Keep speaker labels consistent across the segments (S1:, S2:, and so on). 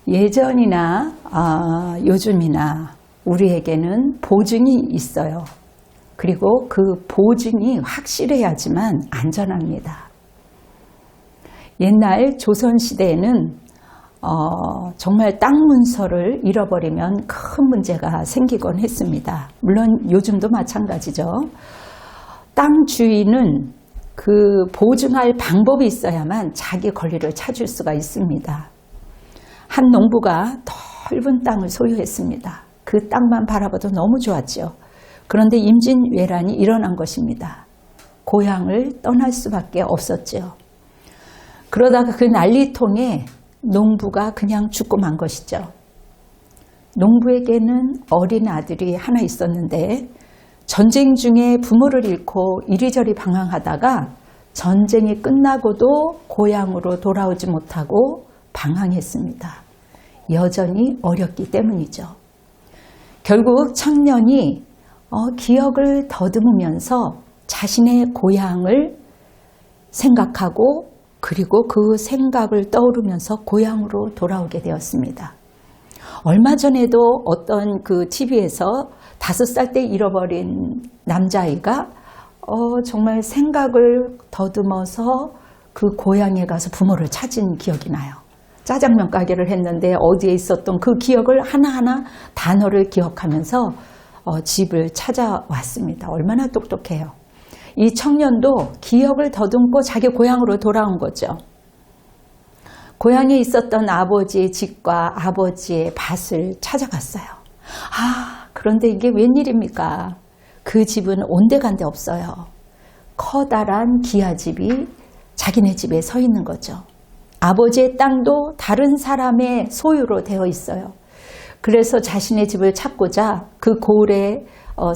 S1: 예전이나 요즘이나 우리에게는 보증이 있어요. 그리고 그 보증이 확실해야지만 안전합니다. 옛날 조선시대에는 정말 땅 문서를 잃어버리면 큰 문제가 생기곤 했습니다. 물론 요즘도 마찬가지죠. 땅 주인은 그 보증할 방법이 있어야만 자기 권리를 찾을 수가 있습니다. 한 농부가 넓은 땅을 소유했습니다. 그 땅만 바라봐도 너무 좋았죠. 그런데 임진왜란이 일어난 것입니다. 고향을 떠날 수밖에 없었죠. 그러다가 그 난리통에 농부가 그냥 죽고 만 것이죠. 농부에게는 어린 아들이 하나 있었는데 전쟁 중에 부모를 잃고 이리저리 방황하다가 전쟁이 끝나고도 고향으로 돌아오지 못하고 방황했습니다. 여전히 어렸기 때문이죠. 결국 청년이 기억을 더듬으면서 자신의 고향을 생각하고 그리고 그 생각을 떠오르면서 고향으로 돌아오게 되었습니다. 얼마 전에도 어떤 그 TV에서 5살 때 잃어버린 남자아이가 정말 생각을 더듬어서 그 고향에 가서 부모를 찾은 기억이 나요. 짜장면 가게를 했는데 어디에 있었던 그 기억을 하나하나 단어를 기억하면서 집을 찾아왔습니다. 얼마나 똑똑해요. 이 청년도 기억을 더듬고 자기 고향으로 돌아온 거죠. 고향에 있었던 아버지의 집과 아버지의 밭을 찾아갔어요. 그런데 이게 웬일입니까? 그 집은 온데간데 없어요. 커다란 기아집이 자기네 집에 서 있는 거죠. 아버지의 땅도 다른 사람의 소유로 되어 있어요. 그래서 자신의 집을 찾고자 그 고을에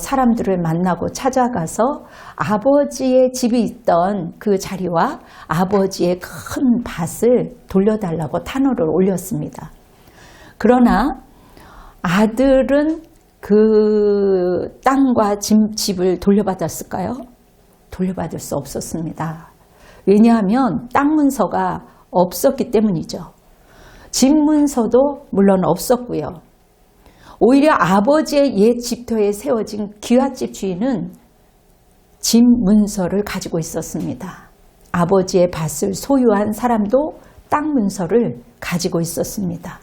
S1: 사람들을 만나고 찾아가서 아버지의 집이 있던 그 자리와 아버지의 큰 밭을 돌려달라고 탄원을 올렸습니다. 그러나 아들은 그 땅과 집을 돌려받았을까요? 돌려받을 수 없었습니다. 왜냐하면 땅 문서가 없었기 때문이죠. 집 문서도 물론 없었고요. 오히려 아버지의 옛 집터에 세워진 귀갓집 주인은 집 문서를 가지고 있었습니다. 아버지의 밭을 소유한 사람도 땅 문서를 가지고 있었습니다.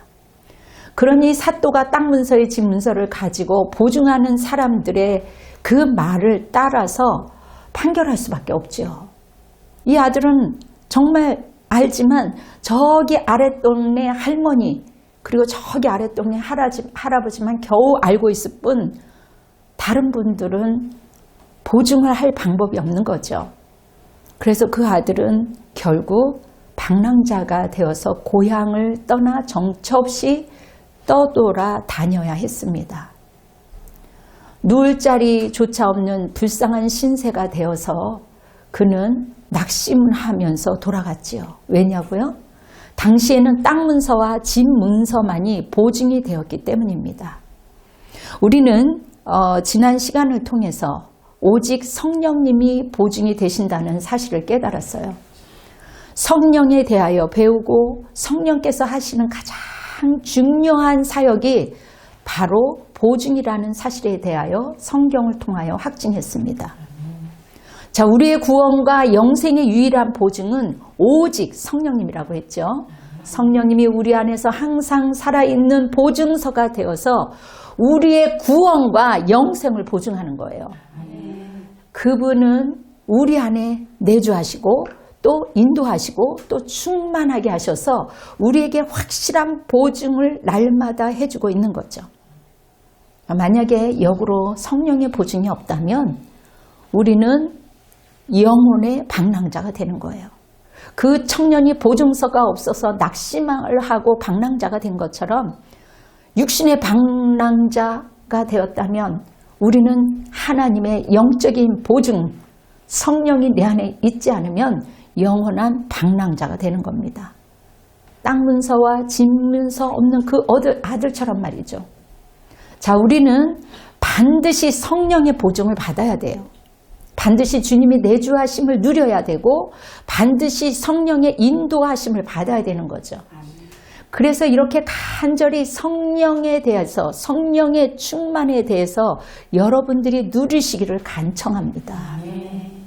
S1: 그러니 사또가 땅 문서의 집 문서를 가지고 보증하는 사람들의 그 말을 따라서 판결할 수밖에 없죠. 이 아들은 정말 알지만 저기 아랫동네 할머니 그리고 저기 아랫동네 할아버지만 겨우 알고 있을 뿐 다른 분들은 보증을 할 방법이 없는 거죠. 그래서 그 아들은 결국 방랑자가 되어서 고향을 떠나 정처 없이 떠돌아 다녀야 했습니다. 누울 자리조차 없는 불쌍한 신세가 되어서 그는 낙심하면서 돌아갔지요. 왜냐고요? 당시에는 땅 문서와 집 문서만이 보증이 되었기 때문입니다. 우리는 지난 시간을 통해서 오직 성령님이 보증이 되신다는 사실을 깨달았어요. 성령에 대하여 배우고 성령께서 하시는 가장 중요한 사역이 바로 보증이라는 사실에 대하여 성경을 통하여 확증했습니다. 자, 우리의 구원과 영생의 유일한 보증은 오직 성령님이라고 했죠. 성령님이 우리 안에서 항상 살아있는 보증서가 되어서 우리의 구원과 영생을 보증하는 거예요. 그분은 우리 안에 내주하시고 또 인도하시고 또 충만하게 하셔서 우리에게 확실한 보증을 날마다 해주고 있는 거죠. 만약에 역으로 성령의 보증이 없다면 우리는 영혼의 방랑자가 되는 거예요. 그 청년이 보증서가 없어서 낙심을 하고 방랑자가 된 것처럼 육신의 방랑자가 되었다면 우리는 하나님의 영적인 보증, 성령이 내 안에 있지 않으면 영원한 방랑자가 되는 겁니다. 땅 문서와 집 문서 없는 그 아들처럼 말이죠. 자, 우리는 반드시 성령의 보증을 받아야 돼요. 반드시 주님이 내주하심을 누려야 되고 반드시 성령의 인도하심을 받아야 되는 거죠. 그래서 이렇게 간절히 성령에 대해서, 성령의 충만에 대해서 여러분들이 누리시기를 간청합니다.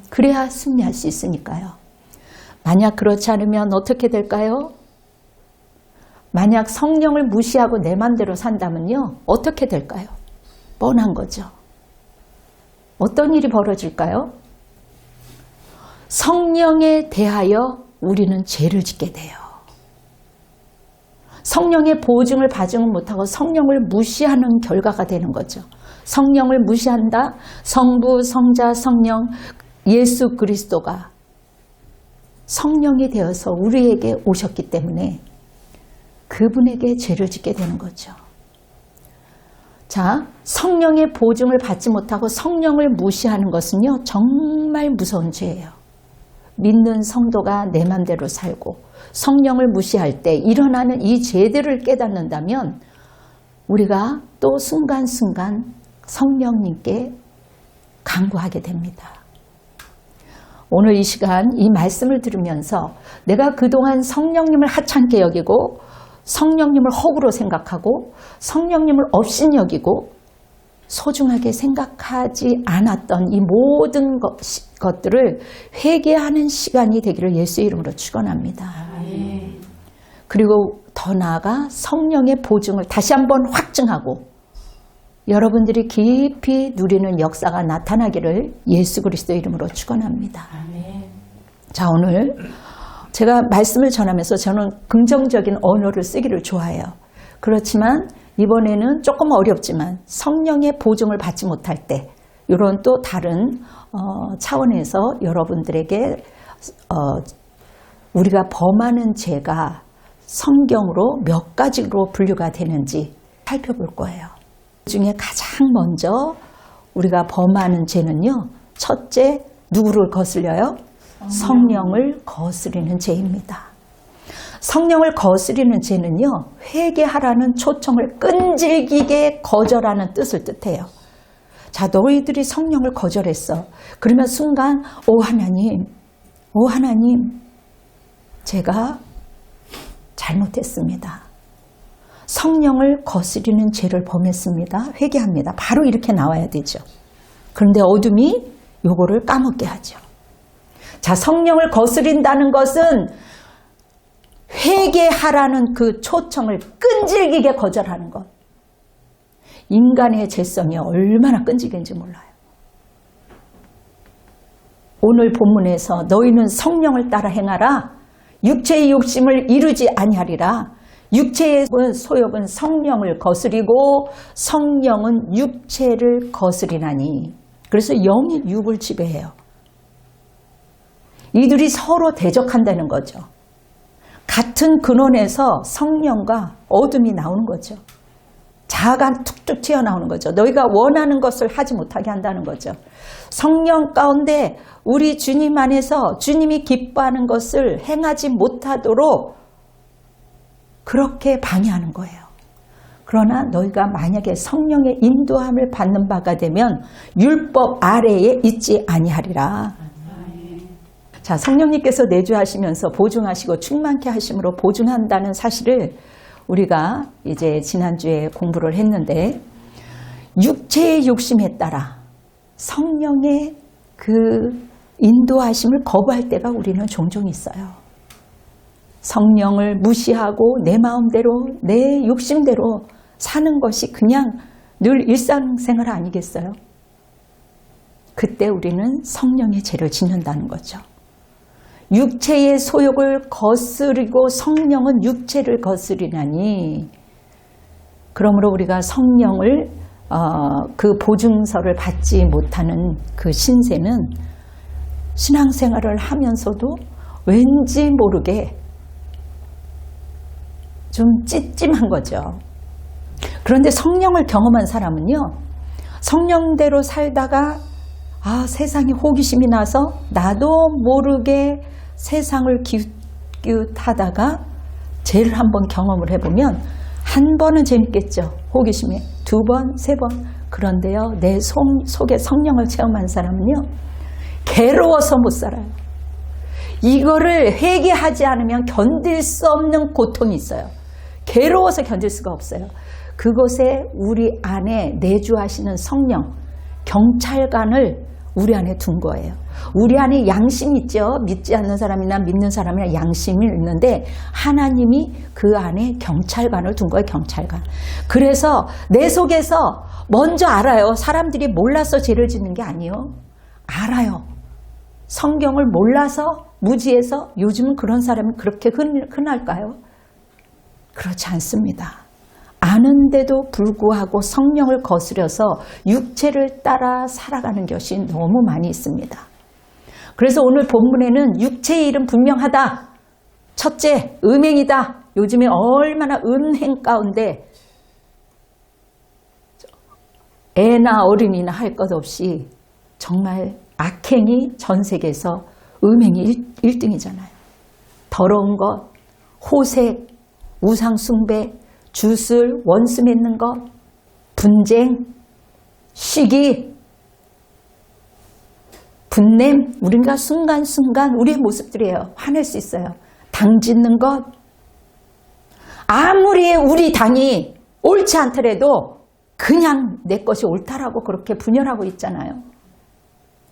S1: 그래야 승리할 수 있으니까요. 만약 그렇지 않으면 어떻게 될까요? 만약 성령을 무시하고 내 맘대로 산다면요, 어떻게 될까요? 뻔한 거죠. 어떤 일이 벌어질까요? 성령에 대하여 우리는 죄를 짓게 돼요. 성령의 보증을 받지 못하고 성령을 무시하는 결과가 되는 거죠. 성령을 무시한다. 성부, 성자, 성령, 예수 그리스도가 성령이 되어서 우리에게 오셨기 때문에 그분에게 죄를 짓게 되는 거죠. 자, 성령의 보증을 받지 못하고 성령을 무시하는 것은요, 정말 무서운 죄예요. 믿는 성도가 내 맘대로 살고 성령을 무시할 때 일어나는 이 죄들을 깨닫는다면 우리가 또 순간순간 성령님께 간구하게 됩니다. 오늘 이 시간 이 말씀을 들으면서 내가 그동안 성령님을 하찮게 여기고 성령님을 허구로 생각하고 성령님을 업신여기고 소중하게 생각하지 않았던 이 모든 것들을 회개하는 시간이 되기를 예수의 이름으로 축원합니다. 그리고 더 나아가 성령의 보증을 다시 한번 확증하고 여러분들이 깊이 누리는 역사가 나타나기를 예수 그리스도의 이름으로 축원합니다. 자, 오늘 제가 말씀을 전하면서 저는 긍정적인 언어를 쓰기를 좋아해요. 그렇지만 이번에는 조금 어렵지만 성령의 보증을 받지 못할 때 이런 또 다른 차원에서 여러분들에게 우리가 범하는 죄가 성경으로 몇 가지로 분류가 되는지 살펴볼 거예요. 그 중에 가장 먼저 우리가 범하는 죄는요. 첫째, 누구를 거슬려요? 성령을 거스리는 죄입니다. 성령을 거스리는 죄는요, 회개하라는 초청을 끈질기게 거절하는 뜻을 뜻해요. 자, 너희들이 성령을 거절했어. 그러면 순간, 오 하나님, 제가 잘못했습니다. 성령을 거스리는 죄를 범했습니다. 회개합니다. 바로 이렇게 나와야 되죠. 그런데 어둠이 요거를 까먹게 하죠. 자, 성령을 거스린다는 것은 회개하라는 그 초청을 끈질기게 거절하는 것. 인간의 죄성이 얼마나 끈질긴지 몰라요. 오늘 본문에서 너희는 성령을 따라 행하라. 육체의 욕심을 이루지 아니하리라. 육체의 소욕은 성령을 거스리고 성령은 육체를 거스리나니. 그래서 영이 육을 지배해요. 이들이 서로 대적한다는 거죠. 같은 근원에서 성령과 어둠이 나오는 거죠. 자아가 툭툭 튀어나오는 거죠. 너희가 원하는 것을 하지 못하게 한다는 거죠. 성령 가운데 우리 주님 안에서 주님이 기뻐하는 것을 행하지 못하도록 그렇게 방해하는 거예요. 그러나 너희가 만약에 성령의 인도함을 받는 바가 되면 율법 아래에 있지 아니하리라. 자, 성령님께서 내주하시면서 보증하시고 충만케 하심으로 보증한다는 사실을 우리가 이제 지난주에 공부를 했는데 육체의 욕심에 따라 성령의 그 인도하심을 거부할 때가 우리는 종종 있어요. 성령을 무시하고 내 마음대로 내 욕심대로 사는 것이 그냥 늘 일상생활 아니겠어요? 그때 우리는 성령의 죄를 짓는다는 거죠. 육체의 소욕을 거스리고 성령은 육체를 거스리나니, 그러므로 우리가 성령을 그 보증서를 받지 못하는 그 신세는 신앙생활을 하면서도 왠지 모르게 좀 찜찜한 거죠. 그런데 성령을 경험한 사람은요, 성령대로 살다가 세상에 호기심이 나서 나도 모르게 세상을 기웃기웃하다가 죄를 한번 경험을 해보면 한 번은 재밌겠죠. 호기심이. 두 번, 세 번. 그런데요, 내 속에 성령을 체험한 사람은요, 괴로워서 못 살아요. 이거를 회개하지 않으면 견딜 수 없는 고통이 있어요. 괴로워서 견딜 수가 없어요. 그곳에 우리 안에 내주하시는 성령, 경찰관을 우리 안에 둔 거예요. 우리 안에 양심이 있죠. 믿지 않는 사람이나 믿는 사람이나 양심이 있는데 하나님이 그 안에 경찰관을 둔 거예요. 경찰관. 그래서 내 속에서 먼저 알아요. 사람들이 몰라서 죄를 짓는 게 아니에요. 알아요. 성경을 몰라서 무지해서 요즘은 그런 사람이 그렇게 흔할까요? 그렇지 않습니다. 아는데도 불구하고 성령을 거스려서 육체를 따라 살아가는 것이 너무 많이 있습니다. 그래서 오늘 본문에는 육체의 일은 분명하다. 첫째, 음행이다. 요즘에 얼마나 음행 가운데 애나 어른이나 할 것 없이 정말 악행이 전 세계에서 음행이 1등이잖아요. 더러운 것, 호색, 우상 숭배, 주술, 원수 맺는 것, 분쟁, 시기, 분냄, 우리가 순간순간 우리의 모습들이에요. 화낼 수 있어요. 당 짓는 것. 아무리 우리 당이 옳지 않더라도 그냥 내 것이 옳다라고 그렇게 분열하고 있잖아요.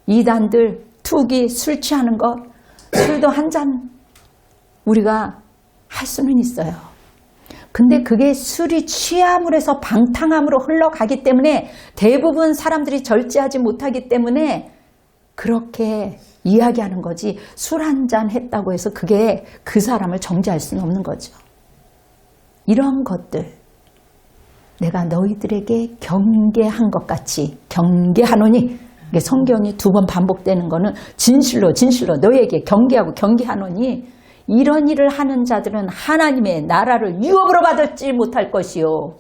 S1: 이단들, 투기, 술 취하는 것, 술도 한 잔 우리가 할 수는 있어요. 근데 그게 술이 취함으로 해서 방탕함으로 흘러가기 때문에 대부분 사람들이 절제하지 못하기 때문에 그렇게 이야기하는 거지, 술 한 잔 했다고 해서 그게 그 사람을 정죄할 수는 없는 거죠. 이런 것들 내가 너희들에게 경계한 것 같이 경계하노니, 이게 성경이 2번 반복되는 거는 진실로 너희에게 경계하고 경계하노니, 이런 일을 하는 자들은 하나님의 나라를 유업으로 받지 못할 것이요,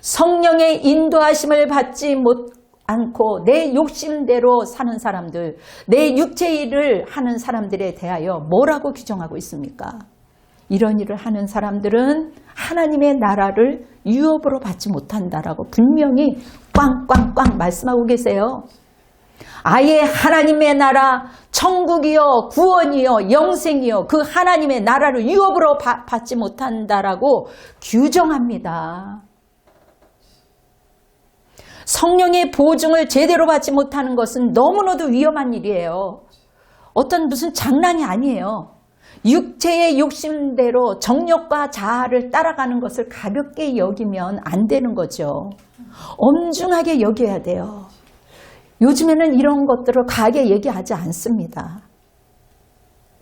S1: 성령의 인도하심을 받지 않고 내 욕심대로 사는 사람들, 내 육체의 일을 하는 사람들에 대하여 뭐라고 규정하고 있습니까? 이런 일을 하는 사람들은 하나님의 나라를 유업으로 받지 못한다라고 분명히 꽝꽝꽝 말씀하고 계세요. 아예 하나님의 나라, 천국이요, 구원이요, 영생이요, 그 하나님의 나라를 유업으로 받지 못한다라고 규정합니다. 성령의 보증을 제대로 받지 못하는 것은 너무나도 위험한 일이에요. 어떤 무슨 장난이 아니에요. 육체의 욕심대로 정욕과 자아를 따라가는 것을 가볍게 여기면 안 되는 거죠. 엄중하게 여겨야 돼요. 요즘에는 이런 것들을 과하게 얘기하지 않습니다.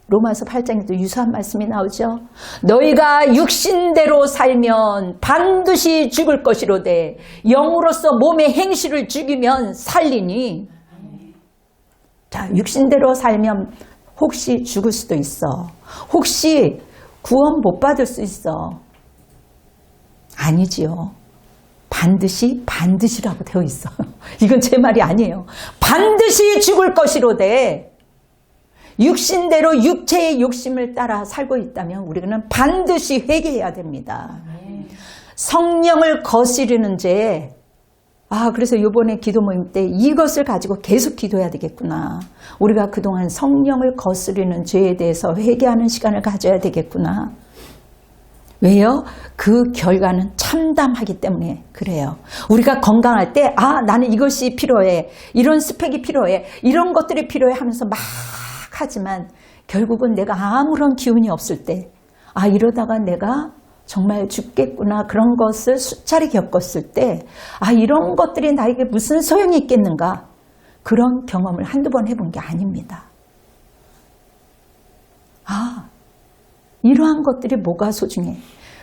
S1: 로마서 8장에도 유사한 말씀이 나오죠. 너희가 육신대로 살면 반드시 죽을 것이로되 영으로서 몸의 행실을 죽이면 살리니. 자, 육신대로 살면 혹시 죽을 수도 있어. 혹시 구원 못 받을 수 있어. 아니지요. 반드시라고 되어 있어. 이건 제 말이 아니에요. 반드시 죽을 것이로되 육신대로 육체의 욕심을 따라 살고 있다면 우리는 반드시 회개해야 됩니다. 성령을 거스르는 죄. 그래서 이번에 기도 모임 때 이것을 가지고 계속 기도해야 되겠구나. 우리가 그동안 성령을 거스르는 죄에 대해서 회개하는 시간을 가져야 되겠구나. 왜요? 그 결과는 참담하기 때문에 그래요. 우리가 건강할 때 나는 이것이 필요해. 이런 스펙이 필요해. 이런 것들이 필요해 하면서 막 하지만 결국은 내가 아무런 기운이 없을 때 이러다가 내가 정말 죽겠구나, 그런 것을 수차례 겪었을 때 이런 것들이 나에게 무슨 소용이 있겠는가, 그런 경험을 한두 번 해본 게 아닙니다. 이러한 것들이 뭐가 소중해.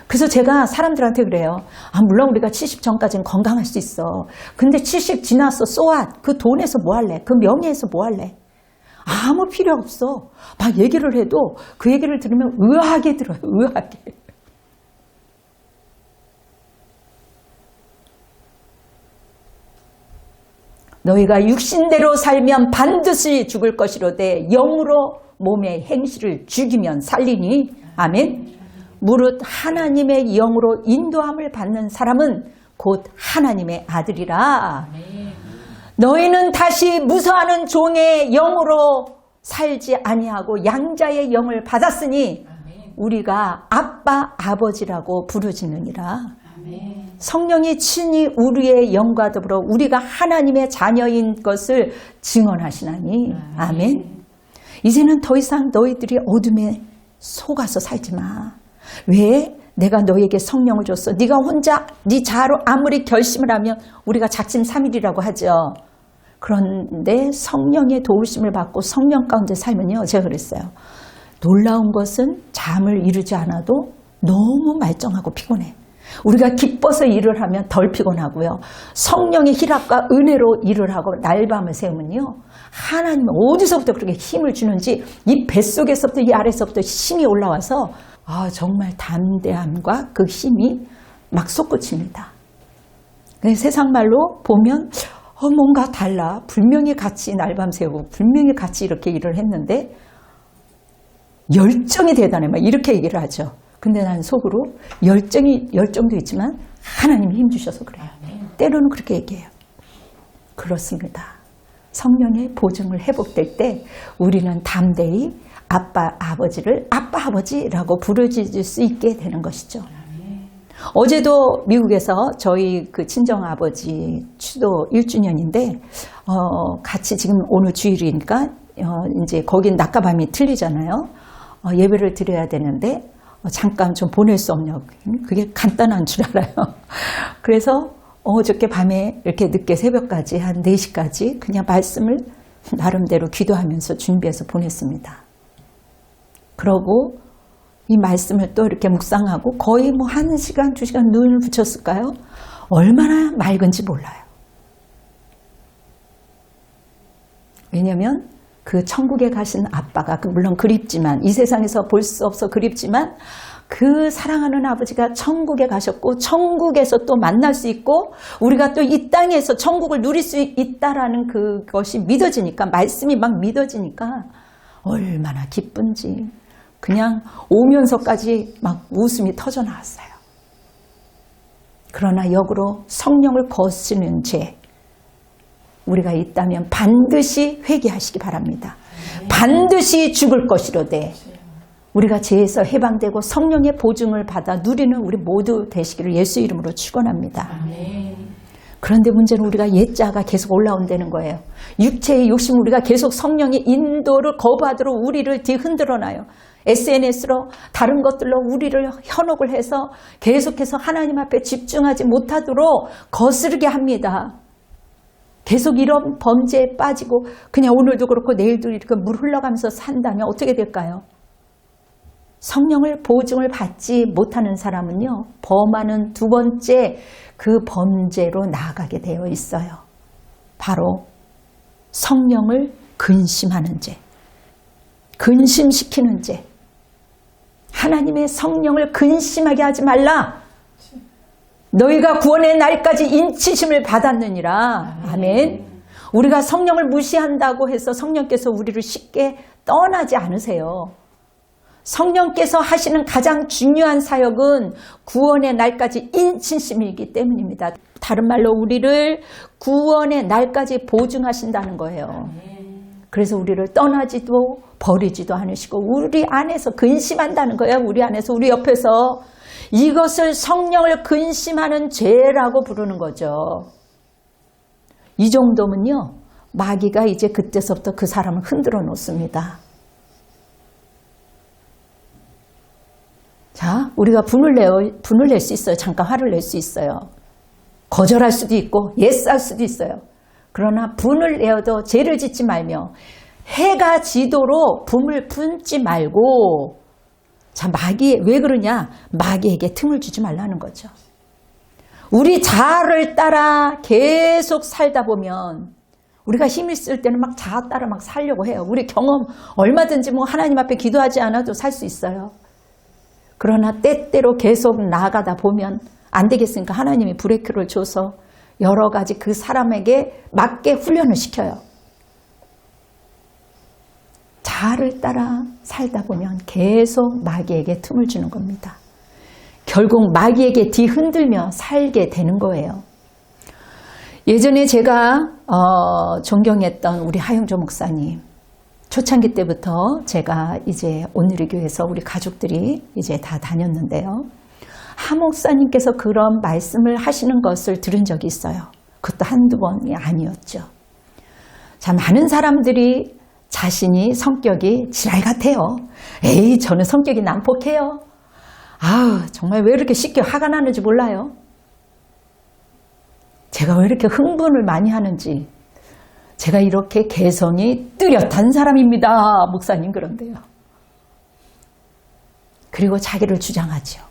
S1: 그래서 제가 사람들한테 그래요. 물론 우리가 70 전까지는 건강할 수 있어. 근데 70 지났어. so what? 그 돈에서 뭐 할래? 그 명예에서 뭐 할래? 아무 필요 없어. 막 얘기를 해도 그 얘기를 들으면 의아하게 들어요. 의아하게. 너희가 육신대로 살면 반드시 죽을 것이로되 영으로 몸의 행실을 죽이면 살리니. 아멘. 무릇 하나님의 영으로 인도함을 받는 사람은 곧 하나님의 아들이라. 너희는 다시 무서워하는 종의 영으로 살지 아니하고 양자의 영을 받았으니 우리가 아빠, 아버지라고 부르짖느니라. 성령이 친히 우리의 영과 더불어 우리가 하나님의 자녀인 것을 증언하시나니. 아멘. 이제는 더 이상 너희들이 어둠에 속아서 살지 마. 왜? 내가 너에게 성령을 줬어. 네가 혼자 네 자아로 아무리 결심을 하면 우리가 작심삼일이라고 하죠. 그런데 성령의 도우심을 받고 성령 가운데 살면요. 제가 그랬어요. 놀라운 것은 잠을 이루지 않아도 너무 말짱하고 피곤해. 우리가 기뻐서 일을 하면 덜 피곤하고요. 성령의 희락과 은혜로 일을 하고 날밤을 새우면요. 하나님은 어디서부터 그렇게 힘을 주는지 이 뱃속에서부터 이 아래서부터 힘이 올라와서 정말 담대함과 그 힘이 막 솟구칩니다. 세상 말로 보면 뭔가 달라. 분명히 같이 날밤 새우고 분명히 같이 이렇게 일을 했는데 열정이 대단해. 막 이렇게 얘기를 하죠. 근데 난 속으로 열정도 있지만 하나님이 힘주셔서 그래요. 때로는 그렇게 얘기해요. 그렇습니다. 성령의 보증을 회복될 때 우리는 담대히 아빠, 아버지를 아빠, 아버지라고 부르짖을 수 있게 되는 것이죠. 어제도 미국에서 저희 그 친정아버지 추도 1주년인데 같이 지금 오늘 주일이니까 이제 거긴 낮과 밤이 틀리잖아요. 예배를 드려야 되는데 잠깐 좀 보낼 수 없냐고. 그게 간단한 줄 알아요. 그래서 어저께 밤에 이렇게 늦게 새벽까지 한 4시까지 그냥 말씀을 나름대로 기도하면서 준비해서 보냈습니다. 그러고 이 말씀을 또 이렇게 묵상하고 거의 뭐 1시간, 2시간 눈을 붙였을까요? 얼마나 맑은지 몰라요. 왜냐하면 그 천국에 가신 아빠가 물론 그립지만 이 세상에서 볼 수 없어 그립지만 그 사랑하는 아버지가 천국에 가셨고 천국에서 또 만날 수 있고 우리가 또 이 땅에서 천국을 누릴 수 있다라는 그것이 믿어지니까 말씀이 막 믿어지니까 얼마나 기쁜지 그냥 오면서까지 막 웃음이 터져 나왔어요. 그러나 역으로 성령을 거스르는 죄 우리가 있다면 반드시 회개하시기 바랍니다. 반드시 죽을 것이로되 우리가 죄에서 해방되고 성령의 보증을 받아 누리는 우리 모두 되시기를 예수 이름으로 축원합니다. 그런데 문제는 우리가 옛자가 계속 올라온다는 거예요. 육체의 욕심 우리가 계속 성령의 인도를 거부하도록 우리를 뒤흔들어놔요. SNS로 다른 것들로 우리를 현혹을 해서 계속해서 하나님 앞에 집중하지 못하도록 거스르게 합니다. 계속 이런 범죄에 빠지고 그냥 오늘도 그렇고 내일도 이렇게 물 흘러가면서 산다면 어떻게 될까요? 성령을 보증을 받지 못하는 사람은요. 범하는 두 번째 그 범죄로 나아가게 되어 있어요. 바로 성령을 근심하는 죄. 근심시키는 죄. 하나님의 성령을 근심하게 하지 말라. 너희가 구원의 날까지 인치심을 받았느니라. 아멘. 우리가 성령을 무시한다고 해서 성령께서 우리를 쉽게 떠나지 않으세요. 성령께서 하시는 가장 중요한 사역은 구원의 날까지 인치심이기 때문입니다. 다른 말로 우리를 구원의 날까지 보증하신다는 거예요. 그래서 우리를 떠나지도 버리지도 않으시고 우리 안에서 근심한다는 거예요. 우리 안에서 우리 옆에서 이것을 성령을 근심하는 죄라고 부르는 거죠. 이 정도면요. 마귀가 이제 그때서부터 그 사람을 흔들어 놓습니다. 자, 우리가 분을 낼 수 있어요. 잠깐 화를 낼 수 있어요. 거절할 수도 있고 예스할 수도 있어요. 그러나 분을 내어도 죄를 짓지 말며 해가 지도록 분을 품지 말고 자, 마귀 왜 그러냐? 마귀에게 틈을 주지 말라는 거죠. 우리 자아를 따라 계속 살다 보면 우리가 힘이 쓸 때는 막 자아 따라 막 살려고 해요. 우리 경험 얼마든지 뭐 하나님 앞에 기도하지 않아도 살 수 있어요. 그러나 때때로 계속 나아가다 보면 안 되겠으니까 하나님이 브레이크를 줘서 여러 가지 그 사람에게 맞게 훈련을 시켜요. 자아를 따라 살다 보면 계속 마귀에게 틈을 주는 겁니다. 결국 마귀에게 뒤흔들며 살게 되는 거예요. 예전에 제가 존경했던 우리 하영조 목사님 초창기 때부터 제가 이제 온누리 교회에서 우리 가족들이 이제 다 다녔는데요. 하 목사님께서 그런 말씀을 하시는 것을 들은 적이 있어요. 그것도 한두 번이 아니었죠. 자, 많은 사람들이 자신이 성격이 지랄 같아요. 에이, 저는 성격이 난폭해요. 아우, 정말 왜 이렇게 쉽게 화가 나는지 몰라요. 제가 왜 이렇게 흥분을 많이 하는지. 제가 이렇게 개성이 뚜렷한 사람입니다. 목사님 그런데요. 그리고 자기를 주장하죠.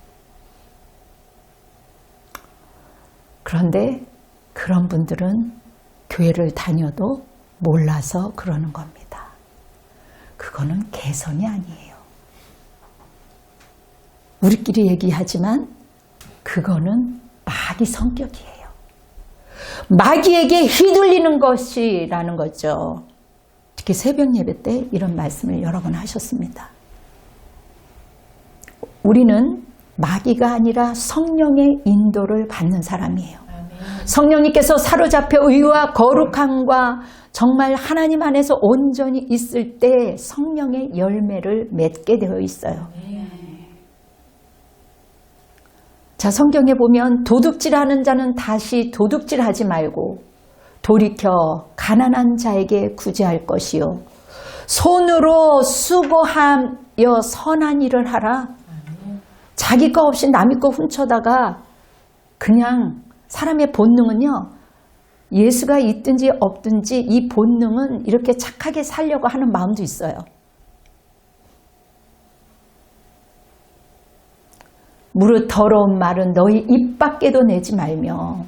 S1: 그런데 그런 분들은 교회를 다녀도 몰라서 그러는 겁니다. 그거는 개성이 아니에요. 우리끼리 얘기하지만 그거는 마귀 성격이에요. 마귀에게 휘둘리는 것이라는 거죠. 특히 새벽 예배 때 이런 말씀을 여러 번 하셨습니다. 우리는 마귀가 아니라 성령의 인도를 받는 사람이에요. 성령님께서 사로잡혀 의와 거룩함과 정말 하나님 안에서 온전히 있을 때 성령의 열매를 맺게 되어 있어요. 자, 성경에 보면 도둑질하는 자는 다시 도둑질하지 말고 돌이켜 가난한 자에게 구제할 것이요 손으로 수고하여 선한 일을 하라. 자기 거 없이 남의 거 훔쳐다가 그냥 사람의 본능은요, 예수가 있든지 없든지 이 본능은 이렇게 착하게 살려고 하는 마음도 있어요. 무릇 더러운 말은 너희 입 밖에도 내지 말며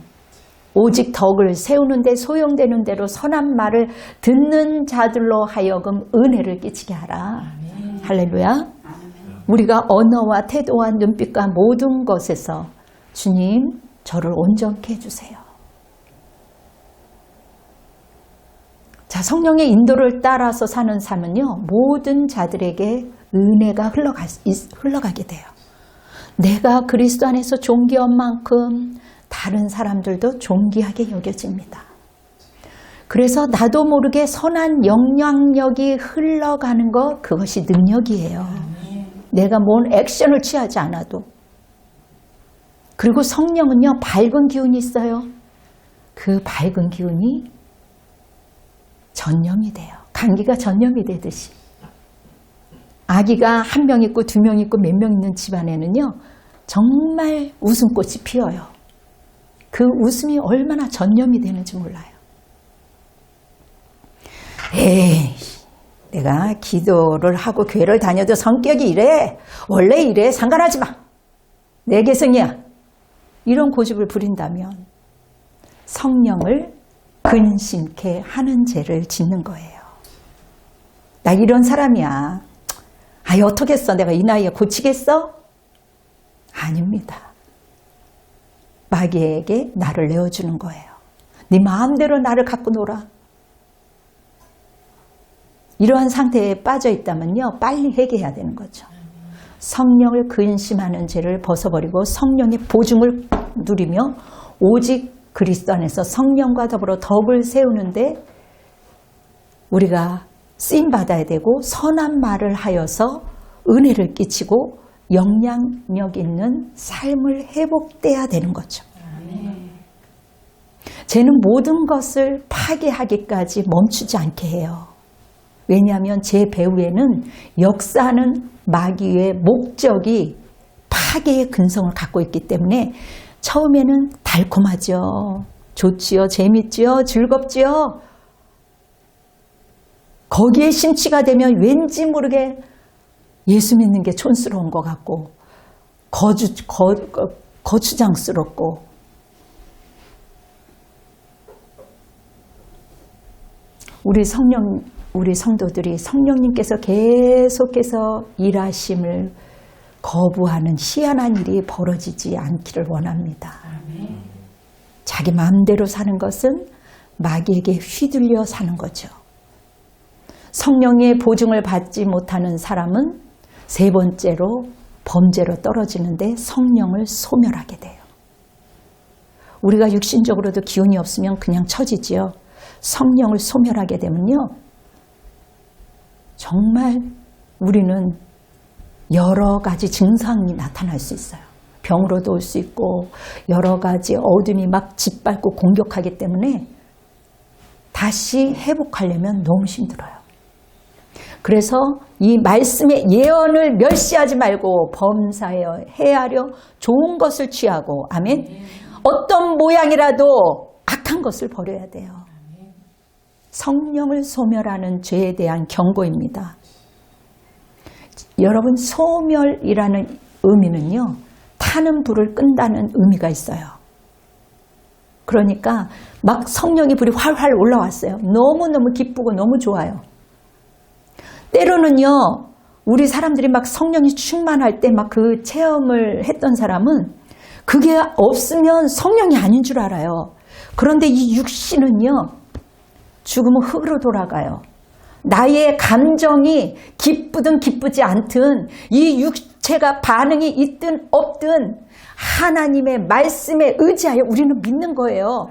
S1: 오직 덕을 세우는데 소용되는 대로 선한 말을 듣는 자들로 하여금 은혜를 끼치게 하라. 아멘. 할렐루야. 아멘. 우리가 언어와 태도와 눈빛과 모든 것에서 주님 저를 온전케 해주세요. 자, 성령의 인도를 따라서 사는 삶은요, 모든 자들에게 은혜가 흘러가게 돼요. 내가 그리스도 안에서 존귀한 만큼 다른 사람들도 존귀하게 여겨집니다. 그래서 나도 모르게 선한 영향력이 흘러가는 것, 그것이 능력이에요. 내가 뭔 액션을 취하지 않아도. 그리고 성령은요, 밝은 기운이 있어요. 그 밝은 기운이 전염이 돼요. 감기가 전염이 되듯이. 아기가 한 명 있고 두 명 있고 몇 명 있는 집안에는요, 정말 웃음꽃이 피어요. 그 웃음이 얼마나 전염이 되는지 몰라요. 에이, 내가 기도를 하고 교회를 다녀도 성격이 이래. 원래 이래. 상관하지 마. 내 개성이야. 이런 고집을 부린다면 성령을 근심케 하는 죄를 짓는 거예요. 나 이런 사람이야. 아이, 어떻겠어? 내가 이 나이에 고치겠어? 아닙니다. 마귀에게 나를 내어주는 거예요. 네 마음대로 나를 갖고 놀아. 이러한 상태에 빠져 있다면요, 빨리 회개해야 되는 거죠. 성령을 근심하는 죄를 벗어버리고 성령의 보증을 누리며 오직 그리스도 안에서 성령과 더불어 덕을 세우는데 우리가 쓰임받아야 되고 선한 말을 하여서 은혜를 끼치고 영향력 있는 삶을 회복돼야 되는 거죠. 죄는 모든 것을 파괴하기까지 멈추지 않게 해요. 왜냐하면 죄 배후에는 역사하는 마귀의 목적이 파괴의 근성을 갖고 있기 때문에 처음에는 달콤하죠. 좋지요. 재밌지요. 즐겁지요. 거기에 심취가 되면 왠지 모르게 예수 믿는 게 촌스러운 것 같고 거추장스럽고 우리 성도들이 성령님께서 계속해서 일하심을 거부하는 희한한 일이 벌어지지 않기를 원합니다. 아멘. 자기 마음대로 사는 것은 마귀에게 휘둘려 사는 거죠. 성령의 보증을 받지 못하는 사람은 세 번째로 범죄로 떨어지는데 성령을 소멸하게 돼요. 우리가 육신적으로도 기운이 없으면 그냥 처지지요. 성령을 소멸하게 되면요, 정말 우리는 여러 가지 증상이 나타날 수 있어요. 병으로도 올 수 있고 여러 가지 어둠이 막 짓밟고 공격하기 때문에 다시 회복하려면 너무 힘들어요. 그래서 이 말씀의 예언을 멸시하지 말고 범사에 헤아려 좋은 것을 취하고, 아멘. 어떤 모양이라도 악한 것을 버려야 돼요. 성령을 소멸하는 죄에 대한 경고입니다. 여러분, 소멸이라는 의미는요, 타는 불을 끈다는 의미가 있어요. 그러니까 막 성령의 불이 활활 올라왔어요. 너무너무 기쁘고 너무 좋아요. 때로는요, 우리 사람들이 막 성령이 충만할 때 막 그 체험을 했던 사람은 그게 없으면 성령이 아닌 줄 알아요. 그런데 이 육신은요, 죽으면 흙으로 돌아가요. 나의 감정이 기쁘든 기쁘지 않든 이 육체가 반응이 있든 없든 하나님의 말씀에 의지하여 우리는 믿는 거예요.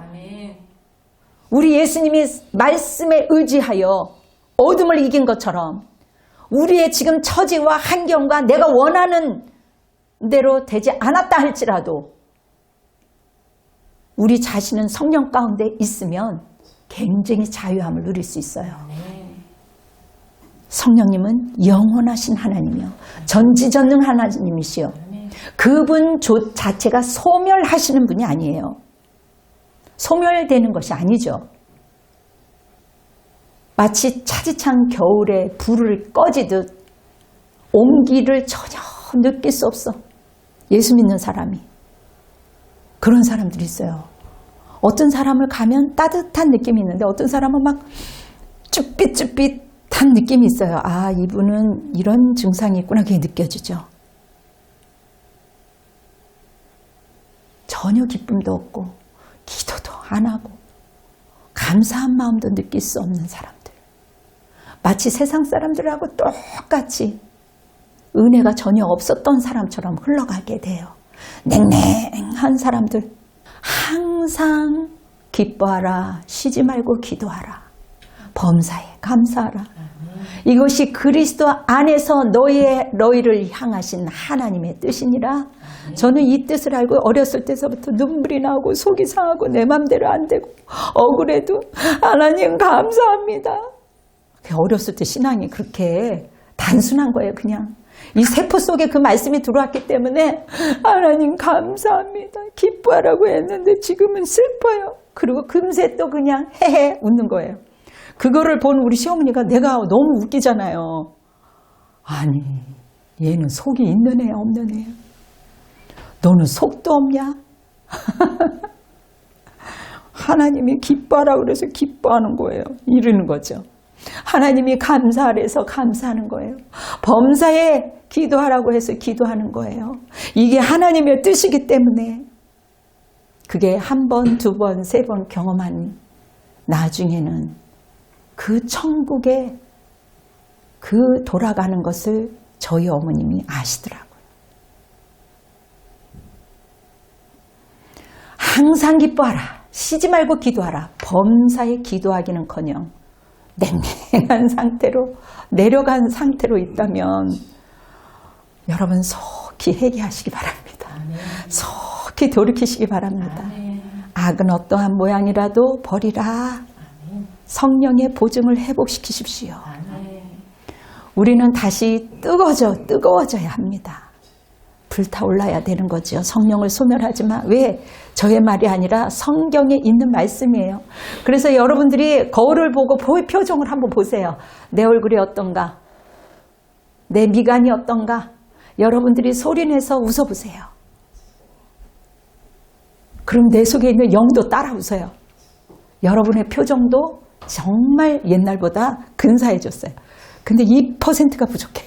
S1: 우리 예수님이 말씀에 의지하여 어둠을 이긴 것처럼 우리의 지금 처지와 환경과 내가 원하는 대로 되지 않았다 할지라도 우리 자신은 성령 가운데 있으면 굉장히 자유함을 누릴 수 있어요. 성령님은 영원하신 하나님이요, 전지전능 하나님이시요, 그분 자체가 소멸하시는 분이 아니에요. 소멸되는 것이 아니죠. 마치 차디찬 겨울에 불을 꺼지듯 온기를 전혀 느낄 수 없어. 예수 믿는 사람이. 그런 사람들이 있어요. 어떤 사람을 가면 따뜻한 느낌이 있는데 어떤 사람은 막 쭈삣쭈삣한 느낌이 있어요. 아, 이분은 이런 증상이 있구나. 그게 느껴지죠. 전혀 기쁨도 없고 기도도 안 하고 감사한 마음도 느낄 수 없는 사람들. 마치 세상 사람들하고 똑같이 은혜가 전혀 없었던 사람처럼 흘러가게 돼요. 냉랭한 사람들. 항상 기뻐하라. 쉬지 말고 기도하라. 범사에 감사하라. 이것이 그리스도 안에서 너희를 향하신 하나님의 뜻이니라. 저는 이 뜻을 알고 어렸을 때서부터 눈물이 나고 속이 상하고 내 맘대로 안 되고 억울해도 하나님 감사합니다. 어렸을 때 신앙이 그렇게 단순한 거예요. 그냥 이 세포 속에 그 말씀이 들어왔기 때문에 하나님 감사합니다. 기뻐하라고 했는데 지금은 슬퍼요. 그리고 금세 또 그냥 헤헤 웃는 거예요. 그거를 본 우리 시어머니가 내가 너무 웃기잖아요. 아니, 얘는 속이 있는 애야 없는 애야? 너는 속도 없냐? 하나님이 기뻐하라고 그래서 기뻐하는 거예요. 이러는 거죠. 하나님이 감사하래서 감사하는 거예요. 범사에 기도하라고 해서 기도하는 거예요. 이게 하나님의 뜻이기 때문에 그게 한 번, 두 번, 세 번 경험한 나중에는 그 천국에 그 돌아가는 것을 저희 어머님이 아시더라고요. 항상 기뻐하라. 쉬지 말고 기도하라. 범사에 기도하기는커녕 냉랭한 상태로 내려간 상태로 있다면 여러분 속히 회개하시기 바랍니다. 속히 돌이키시기 바랍니다. 악은 어떠한 모양이라도 버리라. 성령의 보증을 회복시키십시오. 우리는 다시 뜨거워져야 합니다. 불타올라야 되는 거죠. 성령을 소멸하지만 왜? 저의 말이 아니라 성경에 있는 말씀이에요. 그래서 여러분들이 거울을 보고 표정을 한번 보세요. 내 얼굴이 어떤가? 내 미간이 어떤가? 여러분들이 소리내서 웃어보세요. 그럼 내 속에 있는 영도 따라 웃어요. 여러분의 표정도 정말 옛날보다 근사해졌어요. 근데 2%가 부족해.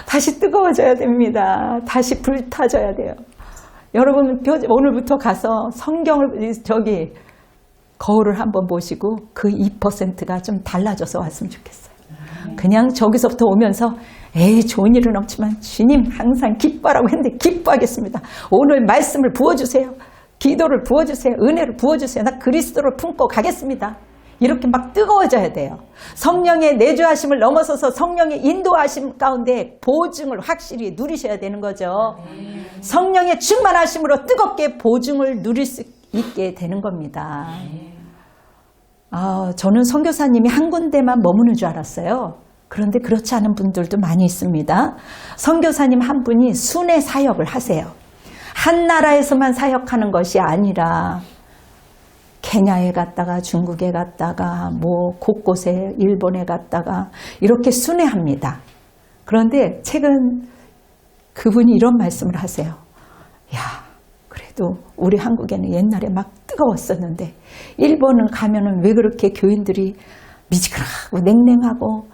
S1: 다시 뜨거워져야 됩니다. 다시 불타져야 돼요. 여러분 오늘부터 가서 성경을 거울을 한번 보시고 그 2%가 좀 달라져서 왔으면 좋겠어요. 그냥 저기서부터 오면서 에이 좋은 일은 없지만 주님 항상 기뻐하라고 했는데 기뻐하겠습니다. 오늘 말씀을 부어주세요. 기도를 부어주세요. 은혜를 부어주세요. 나 그리스도를 품고 가겠습니다. 이렇게 막 뜨거워져야 돼요. 성령의 내주하심을 넘어서서 성령의 인도하심 가운데 보증을 확실히 누리셔야 되는 거죠. 성령의 충만하심으로 뜨겁게 보증을 누릴 수 있게 되는 겁니다. 저는 선교사님이 한 군데만 머무는 줄 알았어요. 그런데 그렇지 않은 분들도 많이 있습니다. 선교사님 한 분이 순회 사역을 하세요. 한 나라에서만 사역하는 것이 아니라 케냐에 갔다가 중국에 갔다가 곳곳에 일본에 갔다가 이렇게 순회합니다. 그런데 최근 그분이 이런 말씀을 하세요. 야, 그래도 우리 한국에는 옛날에 막 뜨거웠었는데 일본은 가면은 왜 그렇게 교인들이 미지근하고 냉랭하고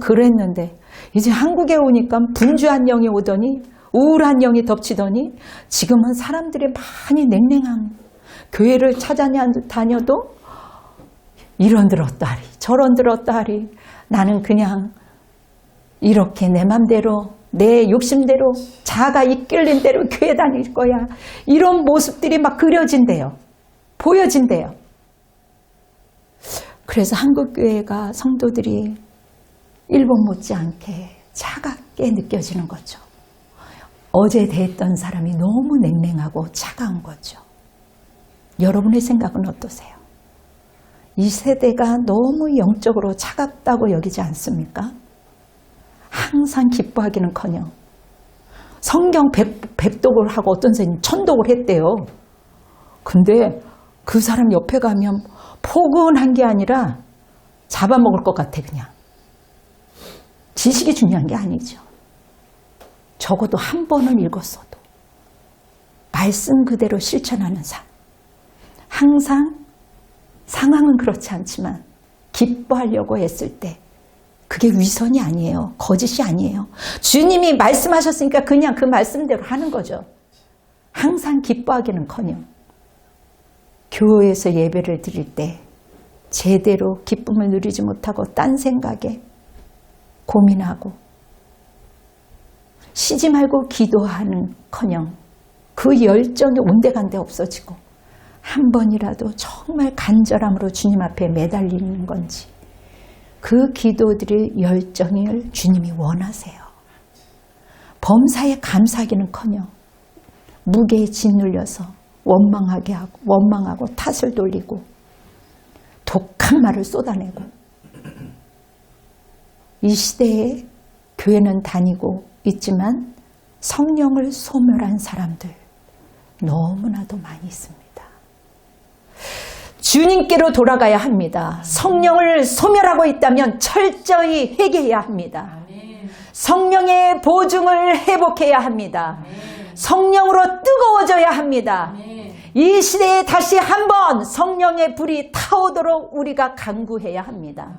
S1: 그랬는데 이제 한국에 오니까 분주한 영이 오더니 우울한 영이 덮치더니 지금은 사람들이 많이 냉랭한 교회를 찾아다녀도 이런 들었다리 저런 들었다리 나는 그냥 이렇게 내 맘대로 내 욕심대로 자아가 이끌린 대로 교회 다닐 거야. 이런 모습들이 막 그려진대요. 보여진대요. 그래서 한국교회가 성도들이 일본 못지않게 차갑게 느껴지는 거죠. 어제 대했던 사람이 너무 냉랭하고 차가운 거죠. 여러분의 생각은 어떠세요? 이 세대가 너무 영적으로 차갑다고 여기지 않습니까? 항상 기뻐하기는커녕 성경 백독을 하고 어떤 선생님 천독을 했대요. 근데 그 사람 옆에 가면 포근한 게 아니라 잡아먹을 것 같아. 그냥 지식이 중요한 게 아니죠. 적어도 한 번은 읽었어도 말씀 그대로 실천하는 삶. 항상 상황은 그렇지 않지만 기뻐하려고 했을 때 그게 위선이 아니에요. 거짓이 아니에요. 주님이 말씀하셨으니까 그냥 그 말씀대로 하는 거죠. 항상 기뻐하기는커녕 교회에서 예배를 드릴 때 제대로 기쁨을 누리지 못하고 딴 생각에 고민하고 쉬지 말고 기도하는커녕 그 열정이 온데간데 없어지고 한 번이라도 정말 간절함으로 주님 앞에 매달리는 건지 그 기도들의 열정을 주님이 원하세요. 범사에 감사하기는커녕 무게에 짓눌려서 원망하고 탓을 돌리고 독한 말을 쏟아내고 이 시대에 교회는 다니고 있지만 성령을 소멸한 사람들 너무나도 많이 있습니다. 주님께로 돌아가야 합니다. 성령을 소멸하고 있다면 철저히 회개해야 합니다. 성령의 보증을 회복해야 합니다. 성령으로 뜨거워져야 합니다. 이 시대에 다시 한번 성령의 불이 타오도록 우리가 간구해야 합니다.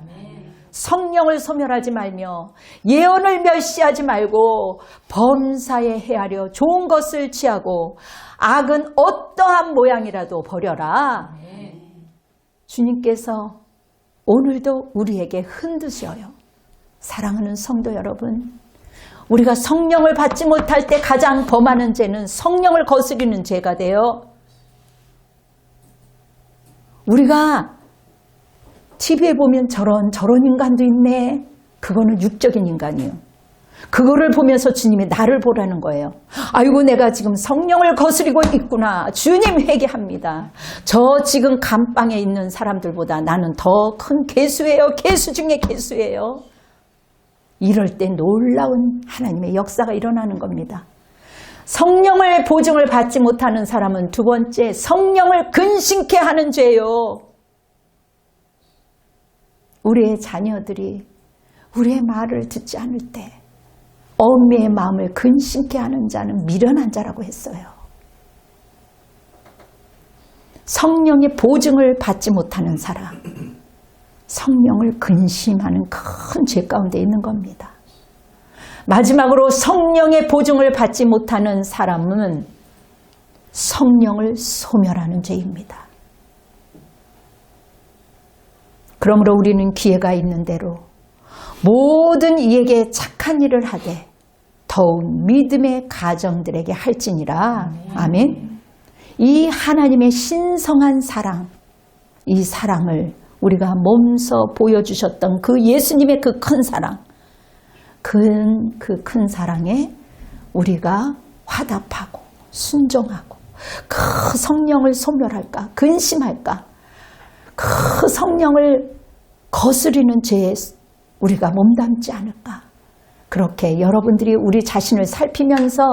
S1: 성령을 소멸하지 말며 예언을 멸시하지 말고 범사에 헤아려 좋은 것을 취하고 악은 어떠한 모양이라도 버려라. 주님께서 오늘도 우리에게 흔드셔요. 사랑하는 성도 여러분, 우리가 성령을 받지 못할 때 가장 범하는 죄는 성령을 거스리는 죄가 돼요. 우리가 TV에 보면 저런 인간도 있네. 그거는 육적인 인간이에요. 그거를 보면서 주님이 나를 보라는 거예요. 아이고 내가 지금 성령을 거스리고 있구나. 주님 회개합니다. 저 지금 감방에 있는 사람들보다 나는 더 큰 괴수예요. 괴수 중에 괴수예요. 이럴 때 놀라운 하나님의 역사가 일어나는 겁니다. 성령을 보증을 받지 못하는 사람은 두 번째 성령을 근심케 하는 죄예요. 우리의 자녀들이 우리의 말을 듣지 않을 때 어미의 마음을 근심케 하는 자는 미련한 자라고 했어요. 성령의 보증을 받지 못하는 사람, 성령을 근심하는 큰 죄 가운데 있는 겁니다. 마지막으로 성령의 보증을 받지 못하는 사람은 성령을 소멸하는 죄입니다. 그러므로 우리는 기회가 있는 대로 모든 이에게 착한 일을 하되 더욱 믿음의 가정들에게 할지니라. 아멘. 이 하나님의 신성한 사랑, 이 사랑을 우리가 몸소 보여주셨던 그 예수님의 그 큰 사랑, 그 큰 사랑에 우리가 화답하고 순종하고 그 성령을 소멸할까, 근심할까, 그 성령을 거스리는 죄에 우리가 몸담지 않을까. 그렇게 여러분들이 우리 자신을 살피면서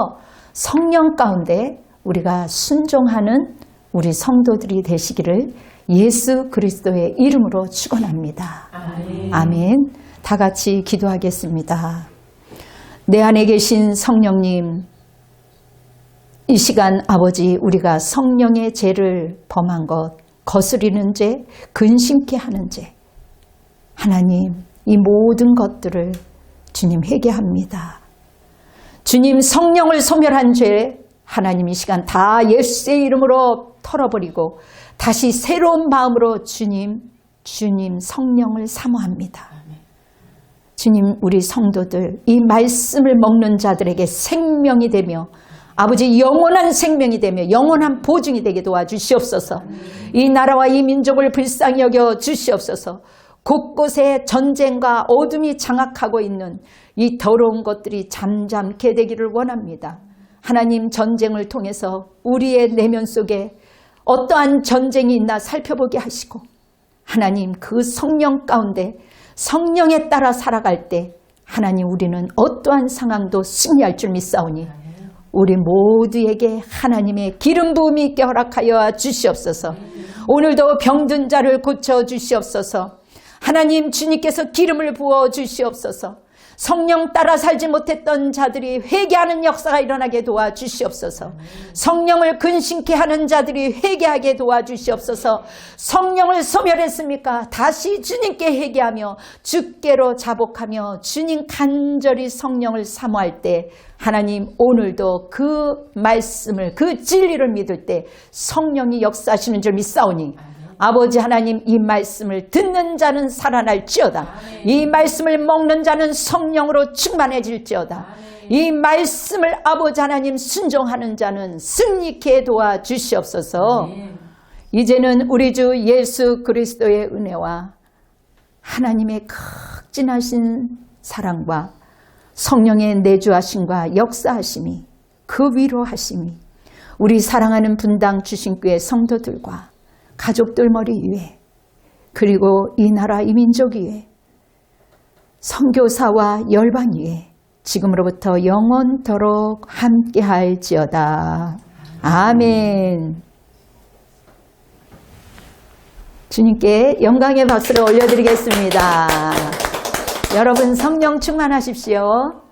S1: 성령 가운데 우리가 순종하는 우리 성도들이 되시기를 예수 그리스도의 이름으로 축원합니다. 아멘. 아멘. 다 같이 기도하겠습니다. 내 안에 계신 성령님, 이 시간 아버지, 우리가 성령의 죄를 범한 것, 거스리는 죄, 근심케 하는 죄, 하나님, 이 모든 것들을 주님 회개합니다. 주님, 성령을 소멸한 죄, 하나님 이 시간 다 예수의 이름으로 털어버리고 다시 새로운 마음으로 주님 성령을 사모합니다. 주님, 우리 성도들 이 말씀을 먹는 자들에게 생명이 되며 아버지 영원한 생명이 되며 영원한 보증이 되게 도와주시옵소서. 이 나라와 이 민족을 불쌍히 여겨 주시옵소서. 곳곳에 전쟁과 어둠이 장악하고 있는 이 더러운 것들이 잠잠케 되기를 원합니다. 하나님, 전쟁을 통해서 우리의 내면 속에 어떠한 전쟁이 있나 살펴보게 하시고 하나님, 그 성령 가운데 성령에 따라 살아갈 때 하나님, 우리는 어떠한 상황도 승리할 줄 믿사오니 우리 모두에게 하나님의 기름 부음이 있게 허락하여 주시옵소서. 오늘도 병든 자를 고쳐 주시옵소서. 하나님, 주님께서 기름을 부어 주시옵소서. 성령 따라 살지 못했던 자들이 회개하는 역사가 일어나게 도와주시옵소서. 성령을 근심케 하는 자들이 회개하게 도와주시옵소서. 성령을 소멸했습니까? 다시 주님께 회개하며 주께로 자복하며 주님 간절히 성령을 사모할 때 하나님, 오늘도 그 말씀을, 그 진리를 믿을 때 성령이 역사하시는 줄 믿사오니 아버지 하나님, 이 말씀을 듣는 자는 살아날지어다. 이 말씀을 먹는 자는 성령으로 충만해질지어다. 이 말씀을 아버지 하나님 순종하는 자는 승리케 도와주시옵소서. 이제는 우리 주 예수 그리스도의 은혜와 하나님의 극진하신 사랑과 성령의 내주하심과 역사하심이, 그 위로하심이 우리 사랑하는 분당 주신교회 성도들과 가족들 머리 위에, 그리고 이 나라 이 민족 위에, 선교사와 열방 위에 지금으로부터 영원토록 함께할지어다. 아멘. 주님께 영광의 박수를 올려드리겠습니다. 여러분 성령 충만하십시오.